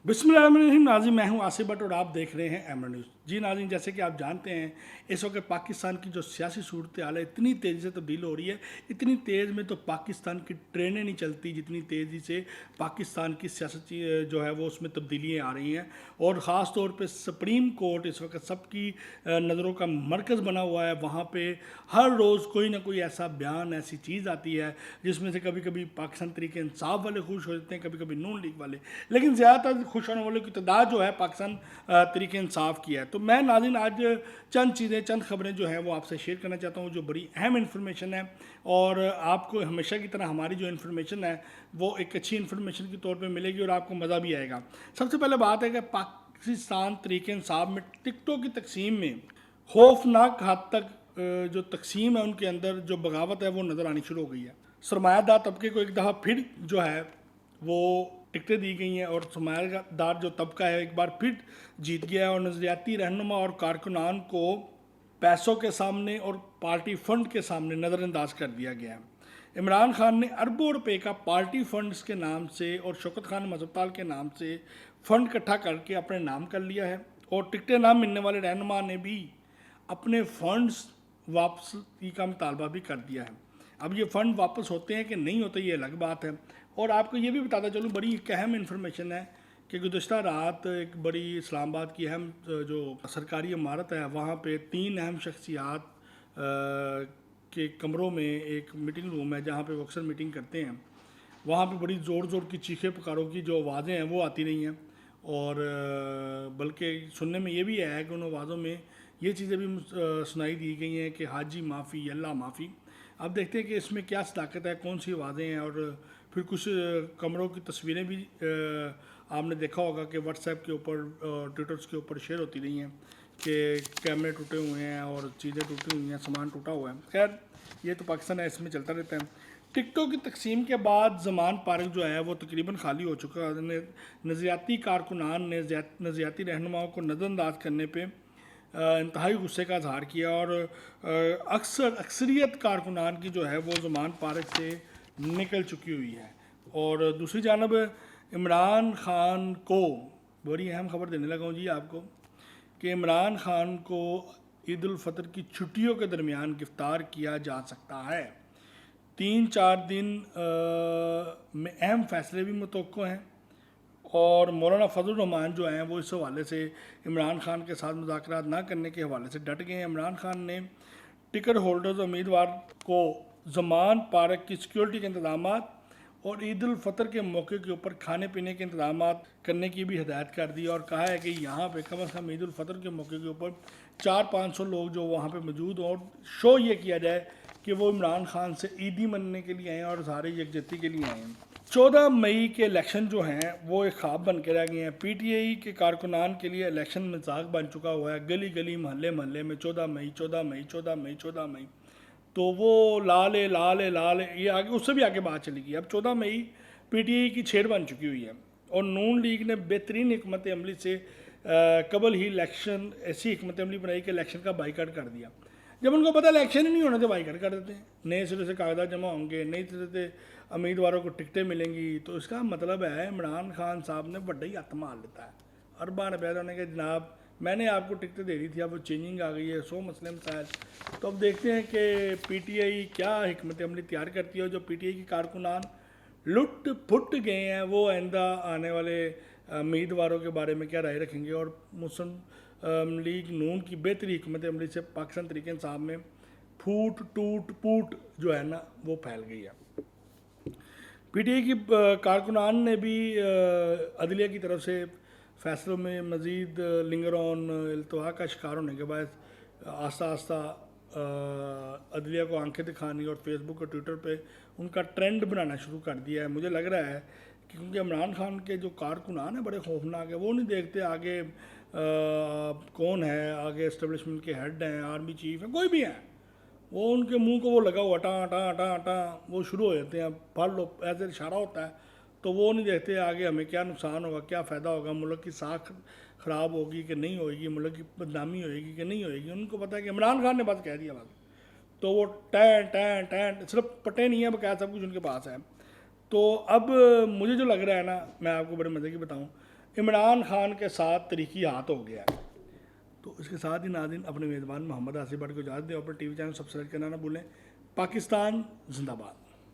बिस्मिल्लाहिर्रहमानिर्रहीम। नाज़रीन, मैं हूं आसिफ भट्ट और आप देख रहे हैं एमर न्यूज़। जी नाज़रीन, जैसे कि आप जानते हैं इस वक्त पाकिस्तान की जो सियासी सूरत हाल है इतनी तेज़ी से तब्दील हो रही है। इतनी तेज़ में तो पाकिस्तान की ट्रेनें नहीं चलती जितनी तेज़ी से पाकिस्तान की सियासत जो है वो उसमें तब्दीलियाँ आ रही हैं। और ख़ास तौर पे सुप्रीम कोर्ट इस वक्त सबकी नज़रों का मरकज़ बना हुआ है। वहाँ पे हर रोज़ कोई ना कोई ऐसा बयान, ऐसी चीज़ आती है जिसमें से कभी कभी पाकिस्तान तरीके इंसाफ वाले खुश हो जाते हैं, कभी कभी नून लीग वाले, लेकिन ज़्यादातर खुश होने वालों की तादाद जो है पाकिस्तान तरीके इंसाफ की है। तो मैं नाज़रीन आज चंद चीज़ें, चंद खबरें जो हैं वो आपसे शेयर करना चाहता हूँ जो बड़ी अहम इन्फॉर्मेशन है। और आपको हमेशा की तरह हमारी जो इन्फॉर्मेशन है वो एक अच्छी इन्फॉर्मेशन के तौर पे मिलेगी और आपको मज़ा भी आएगा। सबसे पहले बात है कि पाकिस्तान तरीके इंसाफ में टिकटों की तकसीम में खौफनाक हद तक जो तकसीम है उनके अंदर जो बगावत है वो नज़र आनी शुरू हो गई है। सरमायादार तबके को एक दफ़ा फिर जो है वो टिकटें दी गई हैं और सरमायादार जो तबका है एक बार फिर जीत गया है और नज़रियाती रहनुमा और कारकुनान को पैसों के सामने और पार्टी फंड के सामने नज़रअंदाज कर दिया गया है। इमरान खान ने अरबों रुपए का पार्टी फंड्स के नाम से और शौकत खान मजहबताल के नाम से फंड इकट्ठा करके अपने नाम कर लिया है। और टिकटें ना मिलने वाले रहनुमा ने भी अपने फंड्स वापसी का मुतालबा भी कर दिया है। अब ये फ़ंड वापस होते हैं कि नहीं होते ये अलग बात है। और आपको ये भी बताता चलूँ, बड़ी एक अहम इन्फॉर्मेशन है कि गुज़श्ता रात एक बड़ी इस्लामाबाद की अहम जो सरकारी इमारत है वहाँ पे 3 अहम शख्सियात के कमरों में एक मीटिंग रूम है जहाँ पे वो अक्सर मीटिंग करते हैं। वहाँ पे बड़ी ज़ोर ज़ोर की चीखें पुकारों की जो आवाज़ें हैं वो आती रही हैं। और बल्कि सुनने में ये भी है कि उन आवाज़ों में ये चीज़ें भी सुनाई दी गई हैं कि हाजी माफ़ी, अल्लाह माफ़ी। अब देखते हैं कि इसमें क्या सदाकत है, कौन सी आवाज़ें हैं। और फिर कुछ कमरों की तस्वीरें भी आपने देखा होगा कि व्हाट्सएप के ऊपर, ट्विटर्स के ऊपर शेयर होती रही हैं कि कैमरे टूटे हुए हैं और चीज़ें टूटी हुई हैं, सामान टूटा हुआ है। खैर ये तो पाकिस्तान है, इसमें चलता रहता है। टिकटों की तकसीम के बाद ज़मान पार्क जो है वो तकरीबन खाली हो चुका है। नज़रियाती कारकुनान ने नज़रियाती रहनुमाओं को नज़रअंदाज करने पे इंतहाई गुस्से का इजहार किया और अक्सरियत कारकुनान की जो है वो ज़मान पार्क से निकल चुकी हुई है। और दूसरी जानब इमरान खान को बड़ी अहम खबर देने लगा हूँ जी आपको कि इमरान खान को ईद उल फितर की छुट्टियों के दरमियान गिरफ्तार किया जा सकता है। 3-4 दिन में अहम फैसले भी मुतवक्को हैं। और मौलाना फजल रहमान जो हैं वो इस हवाले से इमरान खान के साथ मुज़ाकरात ना करने के हवाले से डट गए हैं। इमरान खान ने टिकट होल्डर्स उम्मीदवार को ज़मान पार्क की सिक्योरिटी के इंतजाम और ईद उल फितर के मौके के ऊपर खाने पीने के इंतजाम करने की भी हिदायत कर दी और कहा है कि यहाँ पे कम अज़ कम ईद उल फितर के मौके के ऊपर 400-500 लोग जो वहाँ पे मौजूद हों और शो ये किया जाए कि वो इमरान खान से ईदी मनने के लिए आए हैं और सारे यकजहती के लिए आए हैं। 14 मई के इलेक्शन जो हैं वो एक ख्वाब बन के रह गए हैं। पीटीआई के कारकुनान के लिए इलेक्शन मजाक बन चुका हुआ है। गली गली मोहल्ले मोहल्ले में 14 मई 14 मई 14 मई 14 मई, तो वो लाल है लाल है लाल है, ये आगे उससे भी आगे बात चली गई। अब 14 मई पीटीआई की छेड़ बन चुकी हुई है और नून लीग ने बेहतरीन हिकमत अमली से कबल ही इलेक्शन ऐसी हिकमत अमली बनाई कि इलेक्शन का बाइकाट कर दिया। जब उनको पता इलेक्शन ही नहीं होने तो बाइकाट कर देते हैं। नए सिरे से कागजात जमा होंगे, नए सिरे से उम्मीदवारों को टिकटें मिलेंगी, तो इसका मतलब है इमरान खान साहब ने बड़ा ही हत्थ मार लेता है। अरबान रुपया होने के जनाब मैंने आपको टिकटें दे दी थी, अब वो चेंजिंग आ गई है, 100 मसले मसाइल। तो अब देखते हैं कि पीटीआई क्या हिकमत अमली तैयार करती है। जो पीटीआई की कारकुनान लुट फुट गए हैं वो आइंदा आने वाले उम्मीदवारों के बारे में क्या राय रखेंगे। और मुस्लिम लीग नून की बेहतरी हिकमत अमली से पाकिस्तान तरीके इंसाफ में फूट टूट पूट जो है ना वो फैल गई है। पीटीआई की कारकुनान ने भी अदलिया की तरफ से फैसलों में मज़ीद लिंगर ऑन इल्तवा का शिकार होने के बाद आस्ता आस्ता अदलिया को आंखें दिखानी और फेसबुक और ट्विटर पे उनका ट्रेंड बनाना शुरू कर दिया है। मुझे लग रहा है कि क्योंकि इमरान खान के जो कारकुनान हैं बड़े खौफनाक है, वो नहीं देखते आगे कौन है, आगे इस्टेब्लिशमेंट के हेड हैं, आर्मी चीफ है, कोई भी है, वो उनके मुंह को वो लगा हुआ टाँ टाँ टाँ टाँ वो शुरू हो जाते हैं। पढ़ लो, ऐसे इशारा होता है, तो वो नहीं देखते आगे हमें क्या नुकसान होगा, क्या फ़ायदा होगा, मुल्क की साख ख़राब होगी कि नहीं होगी, मुल्क की बदनामी होएगी कि नहीं होएगी। उनको पता है कि इमरान खान ने बस कह दिया बस, तो वो टैं टैं टैं सिर्फ पटे नहीं है, बकाया सब कुछ उनके पास है। तो अब मुझे जो लग रहा है ना, मैं आपको बड़े मज़े की बताऊँ, عمران خان کے ساتھ طریقی ہاتھ ہو گیا ہے۔ تو اس کے ساتھ ہی ناظرین اپنے میزبان محمد آصف بٹ کو اجازت دیں، اور اپنے ٹی وی چینل سبسکرائب کرنا نہ بھولیں۔ پاکستان زندہ باد۔